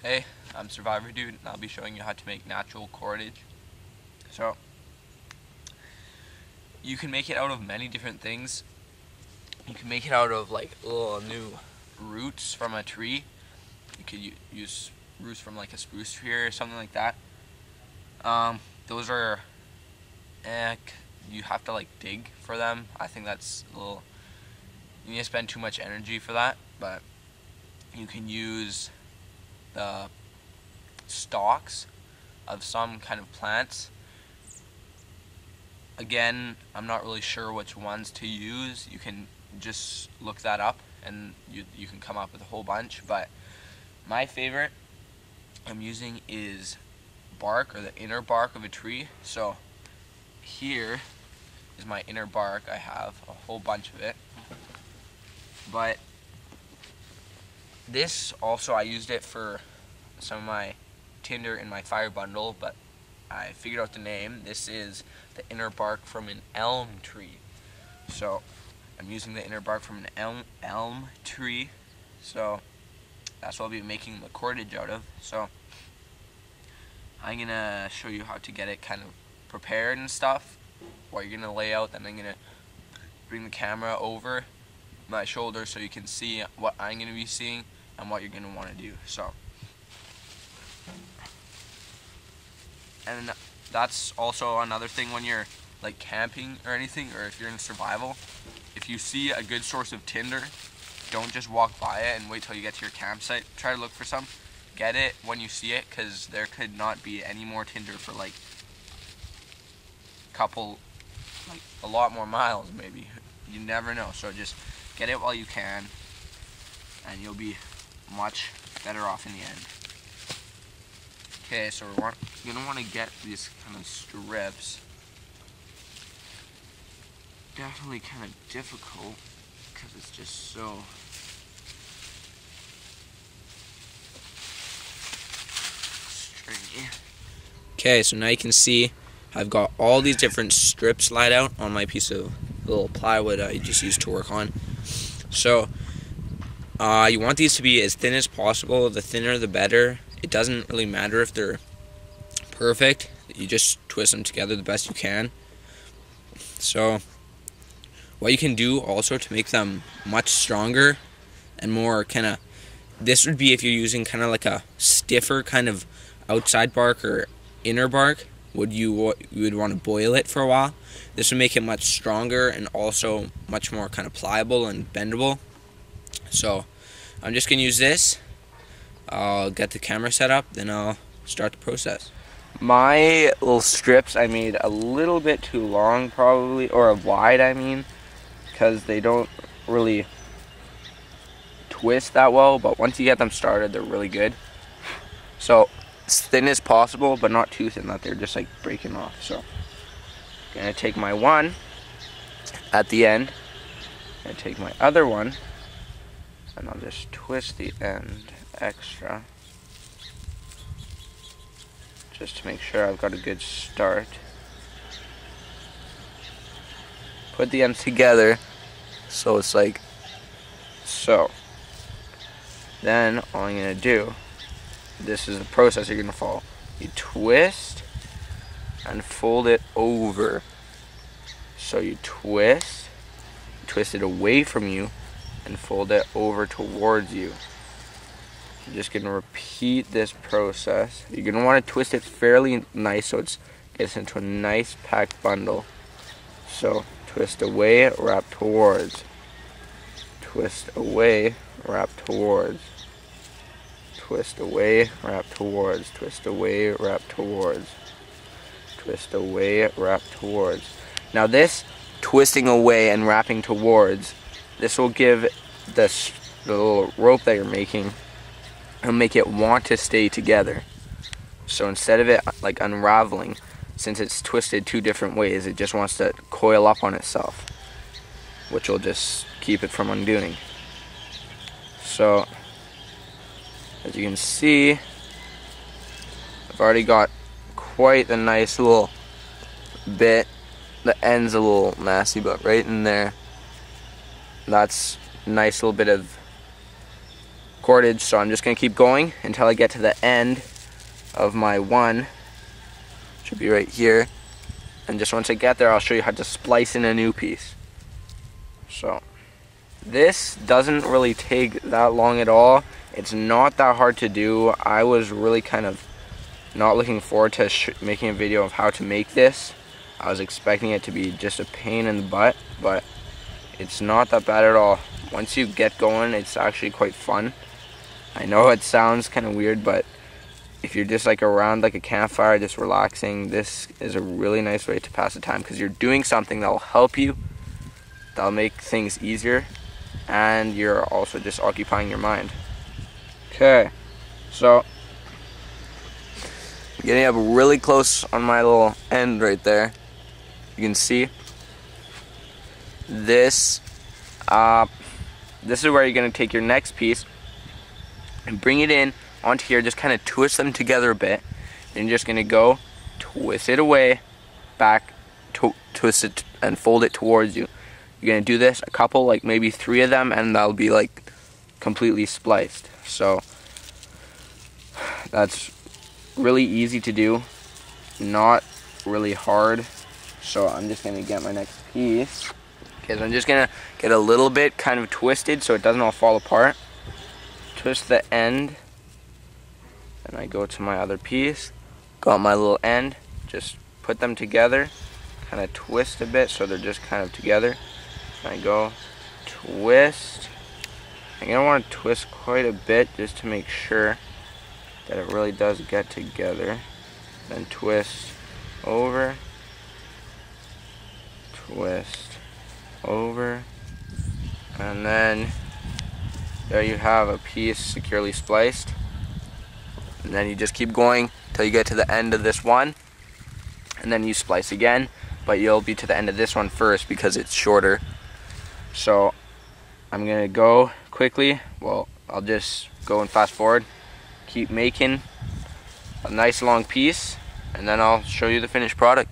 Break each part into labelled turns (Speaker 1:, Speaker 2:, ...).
Speaker 1: Hey, I'm SurvivorDude, and I'll be showing you how to make natural cordage. So, you can make it out of many different things. You can make it out of like little new roots from a tree. You could use roots from like a spruce tree or something like that. Those are, you have to like dig for them. I think that's a little, you need to spend too much energy for that, but you can use the stalks of some kind of plants. Again, I'm not really sure which ones to use. You can just look that up and you can come up with a whole bunch, but my favorite I'm using is bark, or the inner bark of a tree. So here is my inner bark. I have a whole bunch of it, but this also, I used it for some of my tinder in my fire bundle, but I figured out the name. This is the inner bark from an elm tree. So I'm using the inner bark from an elm tree. So that's what I'll be making the cordage out of. So I'm gonna show you how to get it kind of prepared and stuff, what you're gonna lay out. Then I'm gonna bring the camera over my shoulder so you can see what I'm gonna be seeing and what you're gonna want to do. So, and that's also another thing when you're like camping or anything, or if you're in survival. If you see a good source of tinder, don't just walk by it and wait till you get to your campsite. Try to look for some. Get it when you see it, because there could not be any more tinder for like a lot more miles maybe. You never know. So just get it while you can, and you'll be much better off in the end. Okay, so you're gonna want to get these kind of strips. Definitely kind of difficult because it's just so stringy. Okay, so now you can see I've got all these different strips laid out on my piece of little plywood I just used to work on. So you want these to be as thin as possible. The thinner the better. It doesn't really matter if they're perfect. You just twist them together the best you can. So what you can do also to make them much stronger and more kind of, this would be if you're using kind of like a stiffer kind of outside bark or inner bark, you would want to boil it for a while. This would make it much stronger and also much more kind of pliable and bendable. So I'm just going to use this. I'll get the camera set up, then I'll start the process. My little strips I made a little bit too long probably, or wide I mean, because they don't really twist that well, but once you get them started they're really good. So as thin as possible, but not too thin that they're just like breaking off. So I'm going to take my one at the end, I'm going to take my other one, and I'll just twist the end extra just to make sure I've got a good start. Put the ends together so it's like so. Then all I'm going to do, this is the process you're going to follow. You twist and fold it over. So you twist it away from you and fold it over towards you. You're just going to repeat this process. You're going to want to twist it fairly nice so it gets into a nice packed bundle. So twist away, wrap towards. Twist away, wrap towards. Twist away, wrap towards. Twist away, wrap towards. Twist away, wrap towards. Now this twisting away and wrapping towards, this will give the little rope that you're making, it'll make it want to stay together. So instead of it like unraveling, since it's twisted two different ways, it just wants to coil up on itself, which will just keep it from undoing. So as you can see, I've already got quite a nice little bit. The end's a little messy, but right in there, that's a nice little bit of cordage. So I'm just gonna keep going until I get to the end of my one. Should be right here. And just once I get there, I'll show you how to splice in a new piece. So this doesn't really take that long at all. It's not that hard to do. I was really kind of not looking forward to making a video of how to make this. I was expecting it to be just a pain in the butt, but it's not that bad at all. Once you get going, it's actually quite fun. I know it sounds kind of weird, but if you're just like around like a campfire, just relaxing, this is a really nice way to pass the time, because you're doing something that will help you, that'll make things easier, and you're also just occupying your mind. Okay, so I'm getting up really close on my little end right there. You can see this. This is where you're going to take your next piece and bring it in onto here. Just kind of twist them together a bit. And you're just going to go twist it away, back, twist it and fold it towards you. You're going to do this a couple, like maybe 3 of them, and that'll be like completely spliced. So that's really easy to do, not really hard. So I'm just going to get my next piece. Okay, so I'm just going to get a little bit kind of twisted so it doesn't all fall apart. Twist the end, and I go to my other piece, got my little end, just put them together, kind of twist a bit so they're just kind of together. And I go twist. I'm going to want to twist quite a bit just to make sure that it really does get together. Then twist over, twist over, and then there you have a piece securely spliced. And then you just keep going till you get to the end of this one, and then you splice again, but you'll be to the end of this one first because it's shorter. So I'm gonna go quickly. Well, I'll just go and fast forward, keep making a nice long piece, and then I'll show you the finished product.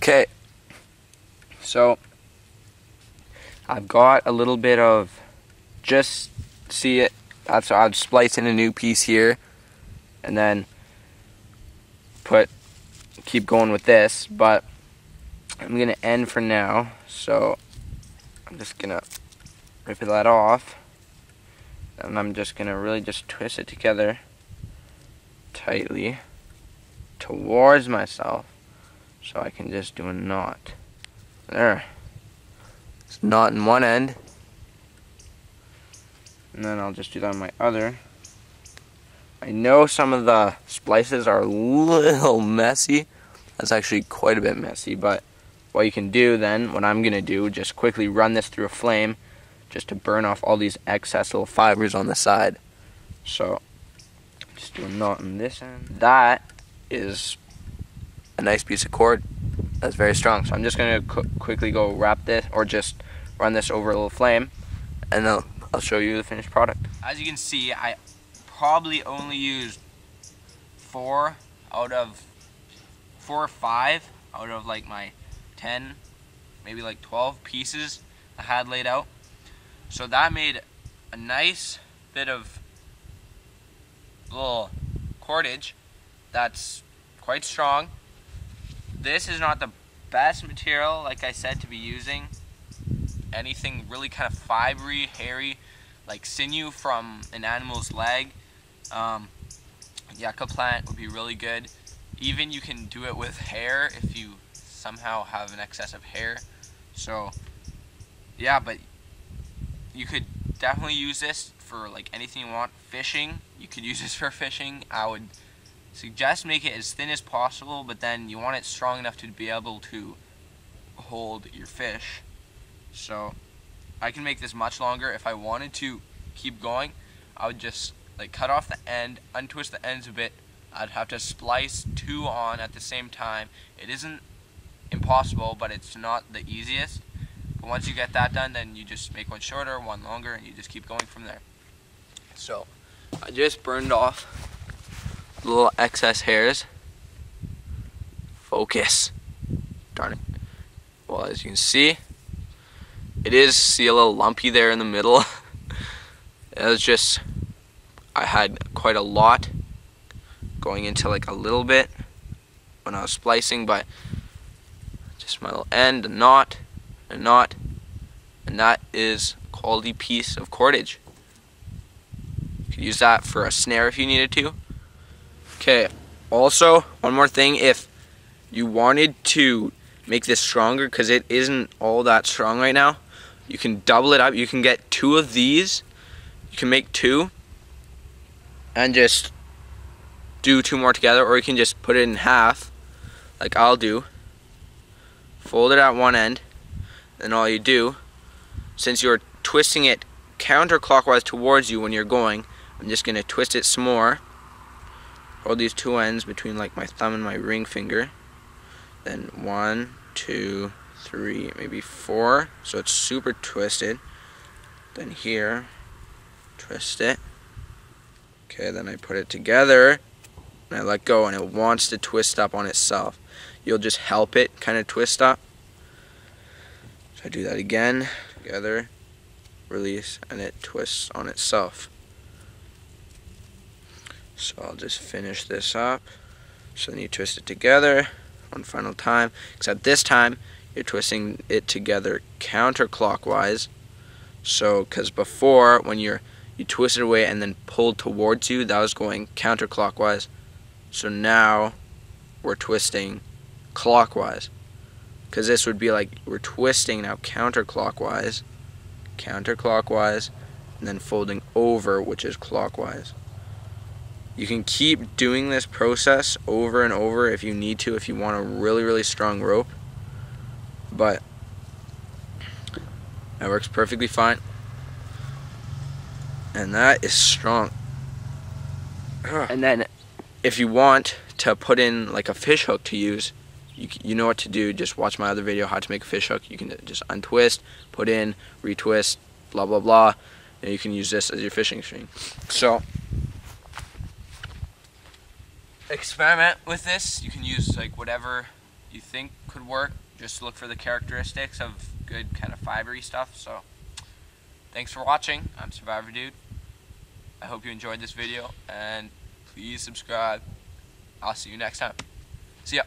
Speaker 1: Okay, so I've got a little bit of, just see it, that's how I'd splice in a new piece here, and then keep going with this, but I'm gonna end for now, so I'm just gonna rip that off, and I'm just gonna really just twist it together tightly towards myself, so I can just do a knot. There. It's knot in one end. And then I'll just do that on my other. I know some of the splices are a little messy. That's actually quite a bit messy, but what you can do then, what I'm going to do, just quickly run this through a flame just to burn off all these excess little fibers on the side. So, just do a knot on this end. That is a nice piece of cord that's very strong. So I'm just going to quickly go wrap this, or just run this over a little flame, and then I'll show you the finished product. As you can see, I probably only used 4 or 5 out of like my 10, maybe like 12 pieces I had laid out. So that made a nice bit of little cordage that's quite strong. This is not the best material, like I said, to be using. Anything really kind of fibery, hairy, like sinew from an animal's leg. Yucca plant would be really good. Even you can do it with hair if you somehow have an excess of hair. So yeah, but you could definitely use this for like anything you want. Fishing, you could use this for fishing. I would suggest make it as thin as possible, but then you want it strong enough to be able to hold your fish. So I can make this much longer. If I wanted to keep going, I would just like cut off the end, untwist the ends a bit. I'd have to splice 2 on at the same time. It isn't impossible, but it's not the easiest. But once you get that done, then you just make one shorter, one longer, and you just keep going from there. So I just burned off the little excess hairs. Focus. Darn it. Well, as you can see, it is a little lumpy there in the middle. It was just, I had quite a lot going into like a little bit when I was splicing, but just my little end, a knot, and that is a quality piece of cordage. You could use that for a snare if you needed to. Okay, also, one more thing, if you wanted to make this stronger, because it isn't all that strong right now, you can double it up. You can get 2 of these. You can make 2 and just do 2 more together, or you can just put it in half like I'll do. Fold it at one end, and all you do, since you're twisting it counterclockwise towards you when you're going, I'm just going to twist it some more. Hold these 2 ends between like my thumb and my ring finger. Then 1, 2, 3, maybe 4, so it's super twisted. Then here, twist it. Okay, then I put it together, and I let go, and it wants to twist up on itself. You'll just help it kind of twist up. So I do that again, together, release, and it twists on itself. So I'll just finish this up. So then you twist it together one final time, except this time you're twisting it together counterclockwise. So, because before when you twist it away and then pulled towards you, that was going counterclockwise. So now we're twisting clockwise, because this would be like we're twisting now counterclockwise, and then folding over, which is clockwise. You can keep doing this process over and over if you need to, if you want a really, really strong rope. But that works perfectly fine. And that is strong. And then if you want to put in like a fish hook to use, you know what to do. Just watch my other video, how to make a fish hook. You can just untwist, put in, retwist, blah, blah, blah. And you can use this as your fishing string. So experiment with this. You can use like whatever you think could work. Just look for the characteristics of good kind of fibery stuff. So thanks for watching. I'm SurvivorDude. I hope you enjoyed this video, and please subscribe. I'll see you next time. See ya.